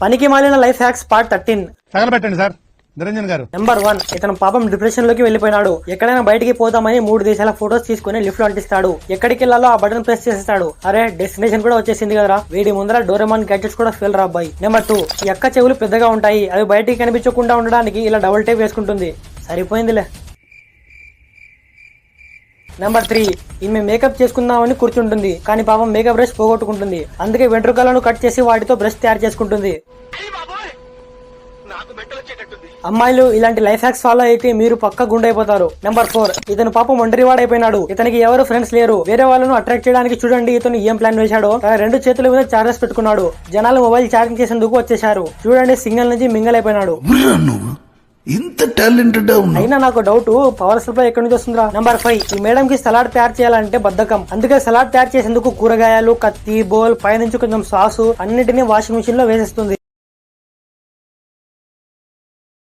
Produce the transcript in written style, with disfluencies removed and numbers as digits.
పనికి మాలిన life hacks part 13 తగలబెట్టండి సార్ నిరంజన్ గారు. నెంబర్ 1, ఇతను పాపం డిప్రెషన్ లోకి వెళ్లిపోయినాడు. ఎక్కడైనా బయటికి పోతామని 3 దేశాల ఫోటోస్ తీసుకుని లిఫ్ట్ లో అంటిస్తాడు. ఎక్కడికి వెళ్లాలో ఆ బటన్ ప్రెస్ చేస్తాడు. అరే డెస్టినేషన్ కూడా వచ్చేసింది కదరా. వీడి ముందర డోరేమాన్ గ్యాడ్జెట్స్ కూడా ఫెయిల్ రా అబ్బాయి. నెంబర్ 2, ఈ అక్క చెవులు పెద్దగా ఉంటాయి. అవి బయటికి కనిపించకుండా ఉండడానికి ఇలా డబుల్ టేప్ వేసుకుంటుంది. సరిపోయిందిలే. నెంబర్ 3, ఈమె మేకప్ చేసుకుందామని కూర్చుంటుంది. కానీ పాపం మేకప్ బ్రష్ పోగొట్టుకుంటుంది. అందుకే వెంట్రుకలను కట్ చేసి వాటితో బ్రష్ తయారు చేసుకుంటుంది. అమ్మాయిలు ఇలాంటి లైఫ్ హ్యాక్స్ ఫాలో అయితే మీరు పక్క గుండైపోతారు. నెంబర్ 4, ఇతను పాపం ఒంటరివాడైపోయినాడు. ఇతనికి ఎవరు ఫ్రెండ్స్ లేరు. వేరే వాళ్ళను అట్రాక్ట్ చేయడానికి చూడండి ఇతను ఏం ప్లాన్ వేశాడో. తన 2 చేతుల మీద చార్జెస్ పెట్టుకున్నాడు. జనాలు మొబైల్ ఛార్జింగ్ చేసేందుకు వచ్చేశారు. చూడండి సింగిల్ నుంచి మింగల్ అయిపోయినాడు. ఇంత టాలెంటెడ్ అయినా నాకు డౌట్, పవర్ సప్లై ఎక్కడి నుంచి వస్తుందా. నెంబర్ 5, ఈ మేడం కి సలాడ్ తయారు చేయాలంటే బద్ధకం. అందుకే సలాడ్ తయారు చేసేందుకు కూరగాయలు, కత్తి, బౌల్, పైనుంచి కొంచెం సాసు అన్నిటినీ వాషింగ్ మిషన్ లో వేసేస్తుంది.